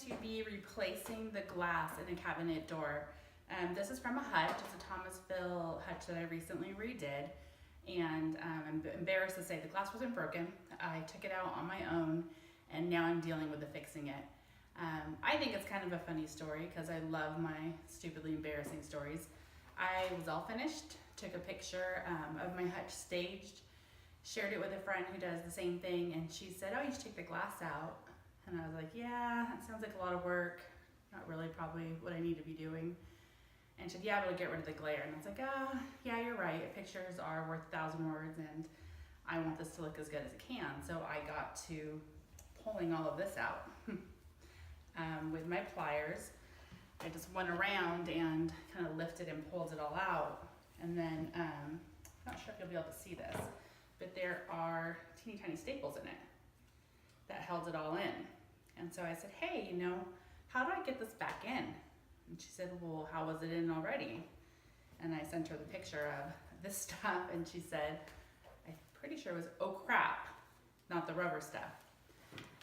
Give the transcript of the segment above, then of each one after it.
to be replacing the glass in a cabinet door. This is from a hutch. It's a Thomasville hutch that I recently redid. And I'm embarrassed to say the glass wasn't broken. I took it out on my own, and now I'm dealing with the fixing it. I think it's kind of a funny story because I love my stupidly embarrassing stories. I was all finished, took a picture of my hutch staged, shared it with a friend who does the same thing, and she said, "Oh, you should take the glass out." And I was like, "Yeah, that sounds like a lot of work. Not really probably what I need to be doing." And she said, "Yeah, but it'll get rid of the glare." And I was like, yeah, you're right. Pictures are worth 1,000 words, and I want this to look as good as it can. So I got to pulling all of this out with my pliers. I just went around and kind of lifted and pulled it all out. And then, I'm not sure if you'll be able to see this, but there are teeny tiny staples in it that held it all in. And so I said, "Hey, how do I get this back in?" And she said, "Well, how was it in already?" And I sent her the picture of this stuff, and she said, "I'm pretty sure it was, oh crap, not the rubber stuff."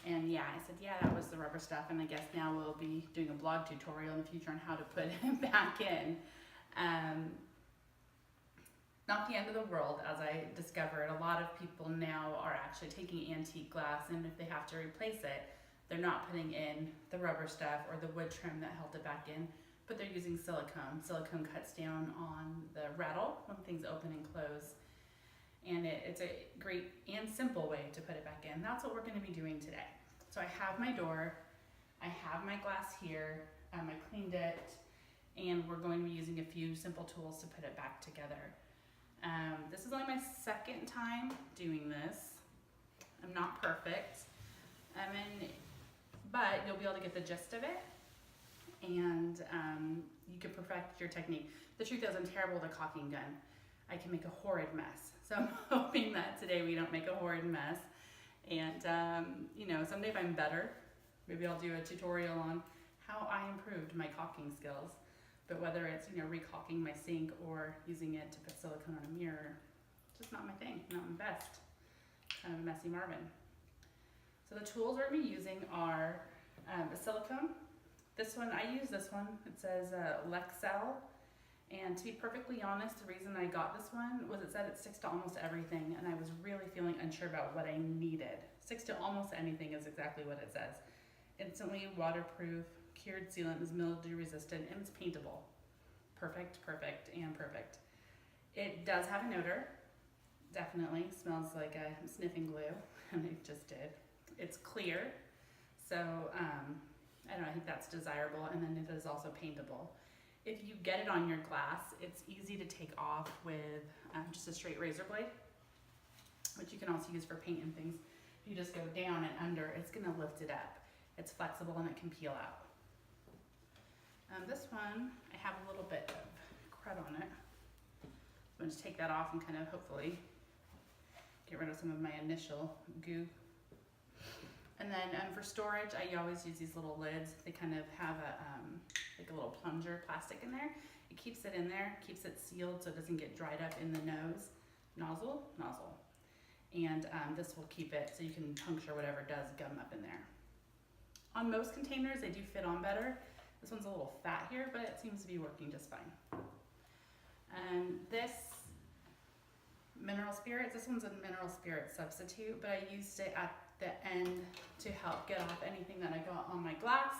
And yeah, I said, "Yeah, that was the rubber stuff." And I guess now we'll be doing a blog tutorial in the future on how to put it back in. Not the end of the world, as I discovered. A lot of people now are actually taking antique glass, and if they have to replace it, they're not putting in the rubber stuff or the wood trim that held it back in, but they're using silicone. Silicone cuts down on the rattle when things open and close. And it's a great and simple way to put it back in. That's what we're going to be doing today. So I have my door, I have my glass here, I cleaned it, and we're going to be using a few simple tools to put it back together. This is only my second time doing this. I'm not perfect, but you'll be able to get the gist of it, and you can perfect your technique. The truth is, I'm terrible with a caulking gun. I can make a horrid mess. So I'm hoping that today we don't make a horrid mess. And someday if I'm better, maybe I'll do a tutorial on how I improved my caulking skills. But whether it's recaulking my sink or using it to put silicone on a mirror, just not my thing, not my best. Kind of a messy Marvin. So the tools we're going to be using are a silicone. This one, I use this one. It says Lexel. And to be perfectly honest, the reason I got this one was it said it sticks to almost everything, and I was really feeling unsure about what I needed. Sticks to almost anything is exactly what it says. Instantly waterproof, cured sealant, is mildew resistant, and it's paintable. Perfect, perfect, and perfect. It does have an odor, definitely. Smells like a sniffing glue, and it just did. It's clear, so I don't know, I think that's desirable, and then it is also paintable. If you get it on your glass, it's easy to take off with just a straight razor blade, which you can also use for paint and things. If you just go down and under, it's going to lift it up. It's flexible and it can peel out. This one, I have a little bit of crud on it. So I'm going to take that off and kind of hopefully get rid of some of my initial goo. And then for storage, I always use these little lids. They kind of have like a little plunger plastic in there. It keeps it in there, keeps it sealed so it doesn't get dried up in the nozzle. And this will keep it so you can puncture whatever does gum up in there. On most containers, they do fit on better. This one's a little fat here, but it seems to be working just fine. This mineral spirits, this one's a mineral spirit substitute, but I used it at the end to help get off anything that I got on my glass,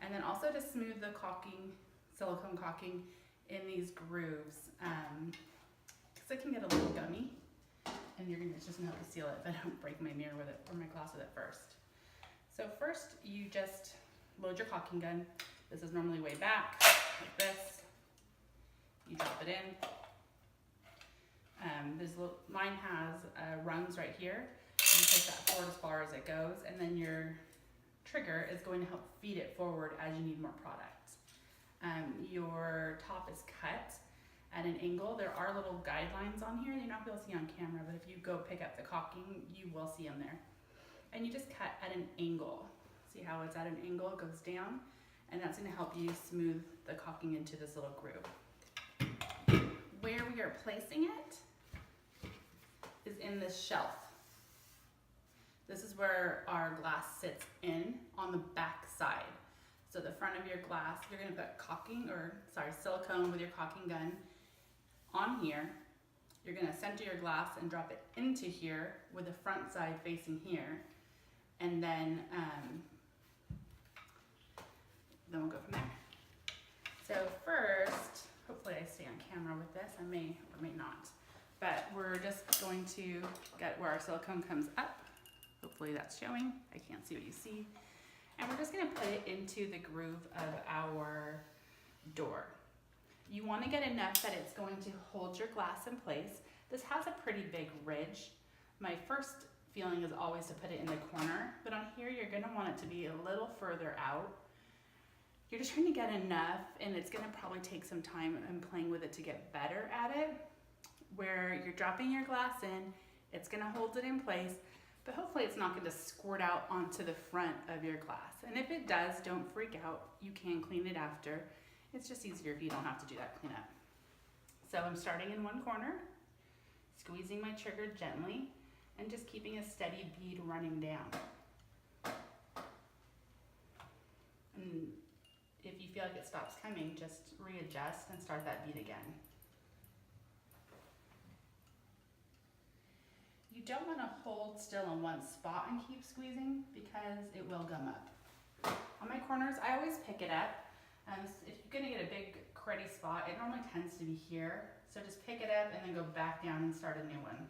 and then also to smooth the caulking, silicone caulking in these grooves, because it can get a little gummy, and it's just gonna help to seal it if I don't break my mirror with it or my glass with it first. So first, you just load your caulking gun. This is normally way back, like this. You drop it in. Mine has rungs right here. You take that forward as far as it goes, and then your trigger is going to help feed it forward as you need more product. Your top is cut at an angle. There are little guidelines on here that you're not going to be able to see on camera, but if you go pick up the caulking, you will see them there. And you just cut at an angle. See how it's at an angle? It goes down, and that's going to help you smooth the caulking into this little groove. Where we are placing it is in this shelf. This is where our glass sits in on the back side. So the front of your glass, you're gonna put silicone with your caulking gun on here. You're gonna center your glass and drop it into here with the front side facing here. And then we'll go from there. So first, hopefully I stay on camera with this. I may or may not. But we're just going to get where our silicone comes up. Hopefully that's showing. I can't see what you see. And we're just gonna put it into the groove of our door. You wanna get enough that it's going to hold your glass in place. This has a pretty big ridge. My first feeling is always to put it in the corner, but on here you're gonna want it to be a little further out. You're just trying to get enough, and it's gonna probably take some time and playing with it to get better at it, where you're dropping your glass in, it's gonna hold it in place, but hopefully it's not gonna squirt out onto the front of your glass. And if it does, don't freak out. You can clean it after. It's just easier if you don't have to do that cleanup. So I'm starting in one corner, squeezing my trigger gently, and just keeping a steady bead running down. And if you feel like it stops coming, just readjust and start that bead again. You don't want to hold still in one spot and keep squeezing because it will gum up. On my corners, I always pick it up. If you're gonna get a big cruddy spot, it normally tends to be here. So just pick it up and then go back down and start a new one.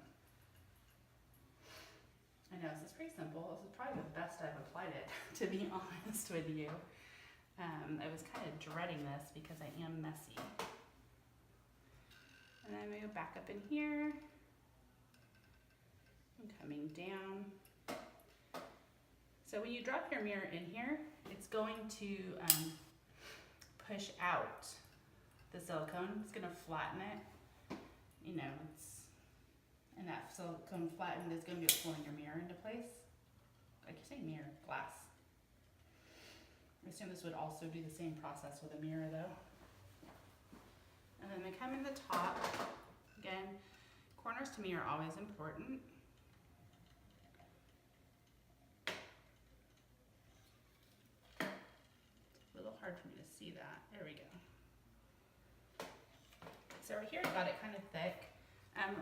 I know, this is pretty simple. This is probably the best I've applied it, to be honest with you. I was kind of dreading this because I am messy. And then I'm gonna go back up in here and coming down. So when you drop your mirror in here, it's going to push out the silicone. It's gonna flatten it. You know, and that silicone flattened is gonna be pulling your mirror into place. Like you say mirror, glass. I assume this would also do the same process with a mirror though. And then they come in the top. Again, corners to me are always important. It's a little hard for me to see that. There we go. So right here I got it kind of thick.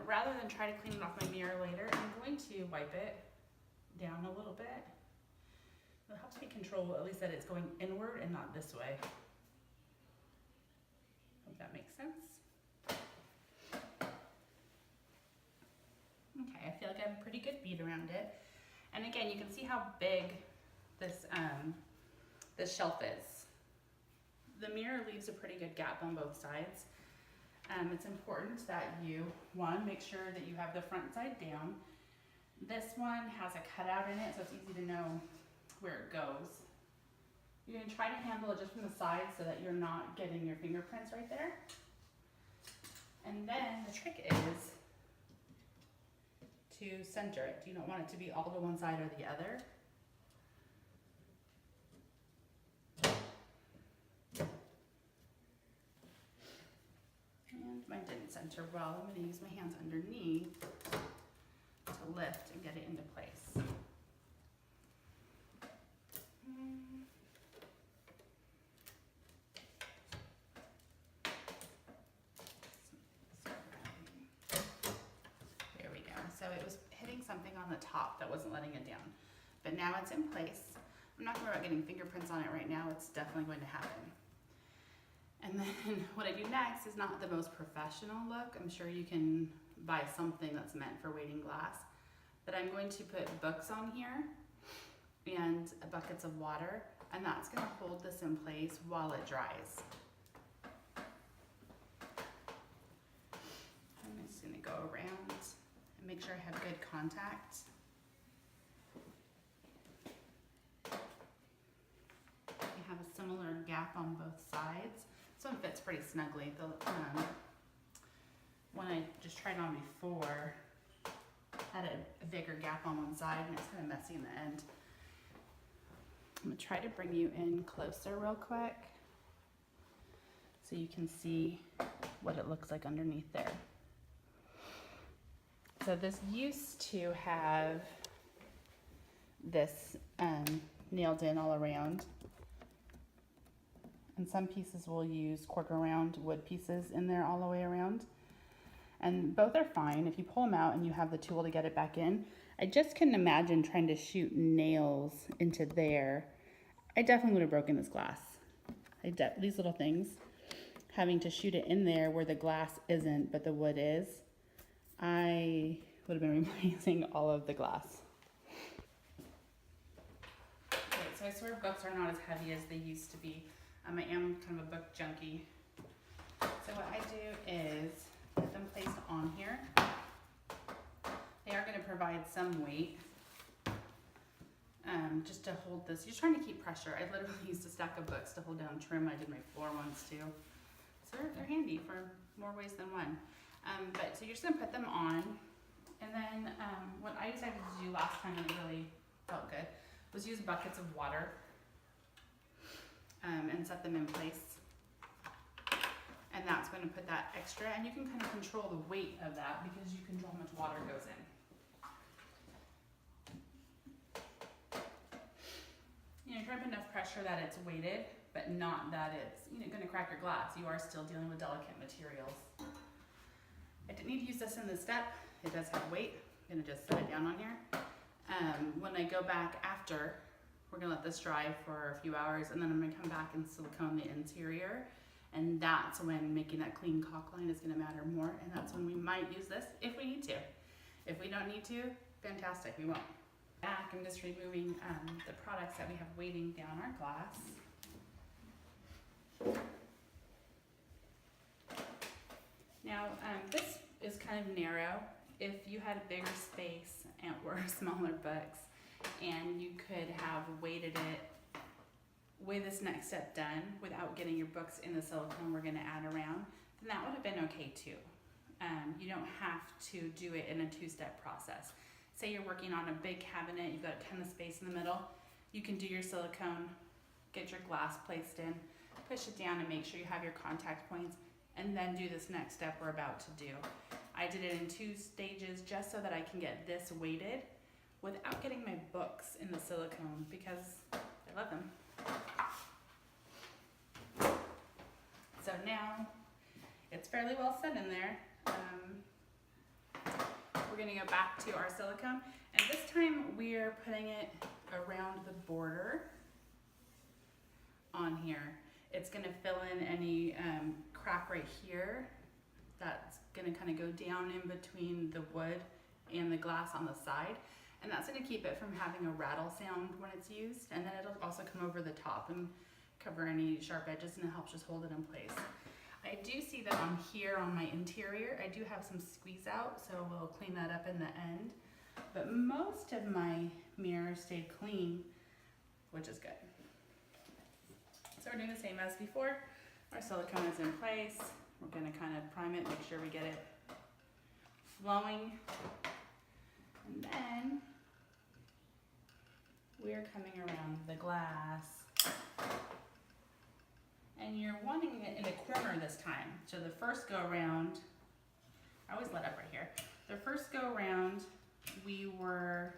Rather than try to clean it off my mirror later, I'm going to wipe it down a little bit. It helps me control at least that it's going inward and not this way. Hope that makes sense. Okay, I feel like I have a pretty good bead around it. And again, you can see how big this shelf is. The mirror leaves a pretty good gap on both sides. It's important that you, make sure that you have the front side down. This one has a cutout in it, so it's easy to know where it goes. You're gonna try to handle it just from the side so that you're not getting your fingerprints right there. And then the trick is to center it. You don't want it to be all to one side or the other. And mine didn't center well. I'm gonna use my hands underneath to lift and get it into place. There we go. So it was hitting something on the top that wasn't letting it down. But now it's in place. I'm not worried about getting fingerprints on it right now. It's definitely going to happen. And then what I do next is not the most professional look. I'm sure you can buy something that's meant for waiting glass. But I'm going to put books on here and buckets of water, and that's going to hold this in place while it dries. I'm just going to go around and make sure I have good contact. You have a similar gap on both sides. This one fits pretty snugly. The one I just tried on before had a bigger gap on one side, and it's kind of messy in the end. I'm gonna try to bring you in closer real quick so you can see what it looks like underneath there. So this used to have this nailed in all around, and some pieces will use quarter round wood pieces in there all the way around. And both are fine if you pull them out and you have the tool to get it back in. I just couldn't imagine trying to shoot nails into there. I definitely would have broken this glass. These little things, having to shoot it in there where the glass isn't but the wood is, I would have been replacing all of the glass. Okay, so I swear books are not as heavy as they used to be. I am kind of a book junkie. So what I do is get them placed on here. They are going to provide some weight just to hold this. You're trying to keep pressure. I literally used a stack of books to hold down trim. I did my floor ones too. So they're handy for more ways than one. But so you're just going to put them on. And then what I decided to do last time, and it really felt good, was use buckets of water and set them in place. And that's going to put that extra, and you can kind of control the weight of that because you control how much water goes in. You know, try to put enough pressure that it's weighted, but not that it's going to crack your glass. You are still dealing with delicate materials. I didn't need to use this in this step. It does have weight. I'm going to just set it down on here. When I go back after, we're going to let this dry for a few hours, and then I'm going to come back and silicone the interior. And that's when making that clean caulk line is going to matter more, and that's when we might use this if we need to. If we don't need to, fantastic, we won't. Back, I'm just removing the products that we have weighting down our glass. Now, this is kind of narrow. If you had a bigger space and were smaller books, and you could have weighted it with this next step done without getting your books in the silicone we're going to add around, then that would have been okay too. You don't have to do it in a two-step process. Say you're working on a big cabinet, you've got a ton of space in the middle, you can do your silicone, get your glass placed in, push it down and make sure you have your contact points, and then do this next step we're about to do. I did it in 2 stages just so that I can get this weighted without getting my books in the silicone because I love them. So now it's fairly well set in there. We're going to go back to our silicone, and this time we're putting it around the border on here. It's going to fill in any crack right here that's going to kind of go down in between the wood and the glass on the side, and that's going to keep it from having a rattle sound when it's used, and then it'll also come over the top and cover any sharp edges, and it helps just hold it in place. I do see that on here on my interior, I do have some squeeze out, so we'll clean that up in the end. But most of my mirrors stayed clean, which is good. So we're doing the same as before. Our silicone is in place. We're going to kind of prime it, make sure we get it flowing. And then we're coming around the glass. And you're wanting it in a corner this time. So the first go around, I always let up right here. The first go around, we were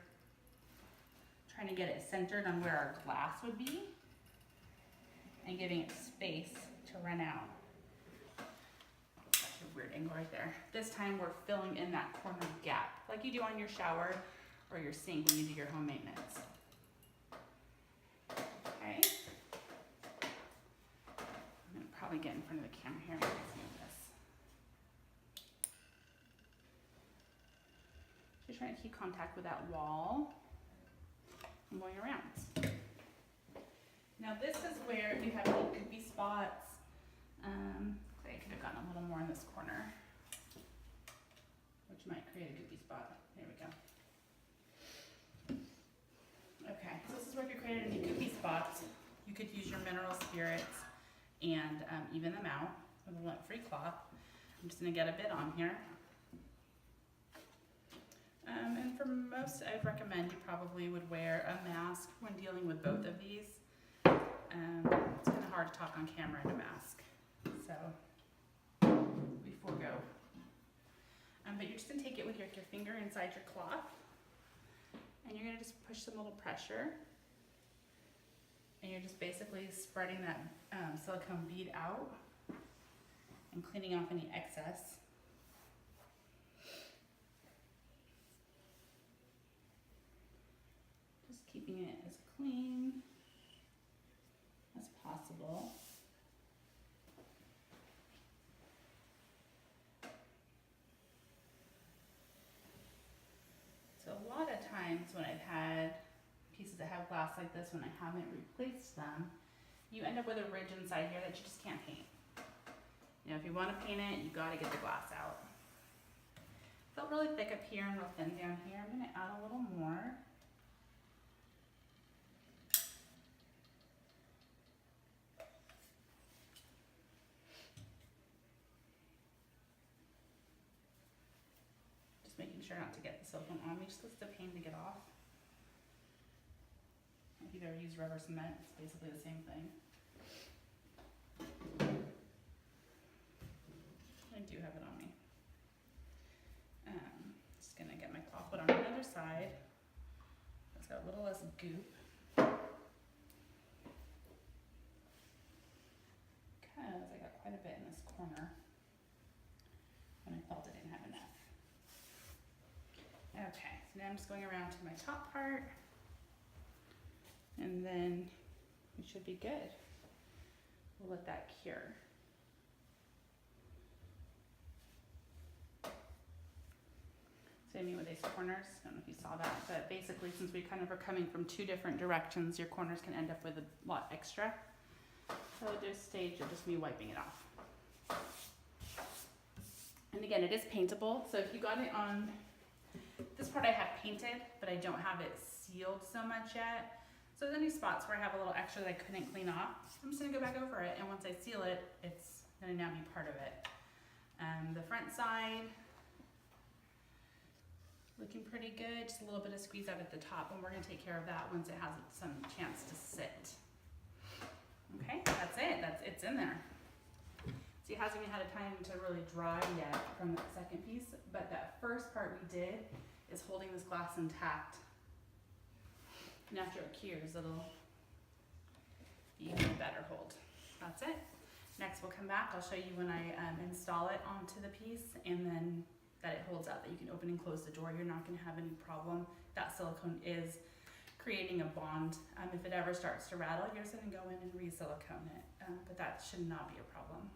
trying to get it centered on where our glass would be and giving it space to run out. That's a weird angle right there. This time we're filling in that corner gap like you do on your shower or your sink when you do your home maintenance. Okay. Probably get in front of the camera here and move this. Just trying to keep contact with that wall and going around. Now this is where you have any goopy spots. I could have gotten a little more in this corner, which might create a goopy spot. There we go. Okay, so this is where if you created any goopy spots, you could use your mineral spirits and even them out with a lint-free cloth. I'm just going to get a bit on here. And for most, I'd recommend you probably would wear a mask when dealing with both of these. It's kind of hard to talk on camera in a mask, so we forego. But you're just going to take it with your finger inside your cloth, and you're going to just push some little pressure And you're just basically spreading that silicone bead out and cleaning off any excess. Just keeping it as clean as possible. So a lot of times when I've had pieces that have glass like this, when I haven't replaced them, you end up with a ridge inside here that you just can't paint. You know, if you want to paint it, you got to get the glass out. Felt really thick up here and real thin down here. I'm going to add a little more. Just making sure not to get the silicone on me, just because it's a pain to get off. If you've ever used rubber cement, it's basically the same thing. I do have it on me. Just gonna get my cloth put on the other side. It's got a little less goop. Because I got quite a bit in this corner when I felt I didn't have enough. Okay, so now I'm just going around to my top part. And then we should be good. We'll let that cure. Same with these corners. I don't know if you saw that, but basically since we kind of are coming from two different directions, your corners can end up with a lot extra. So at this stage, you'll just be wiping it off. And again, it is paintable. So if you got it on, this part I have painted, but I don't have it sealed so much yet. So there's any spots where I have a little extra that I couldn't clean off, I'm just gonna go back over it, and once I seal it, it's gonna now be part of it. The front side, looking pretty good, just a little bit of squeeze out at the top, and we're gonna take care of that once it has some chance to sit. Okay, that's it, it's in there. So it hasn't even had a time to really dry yet from the second piece, but that first part we did is holding this glass intact. And after it cures, it'll be even better hold. That's it. Next we'll come back, I'll show you when I install it onto the piece, and then that it holds out, that you can open and close the door. You're not gonna have any problem. That silicone is creating a bond. If it ever starts to rattle, you're just gonna go in and re-silicone it, but that should not be a problem.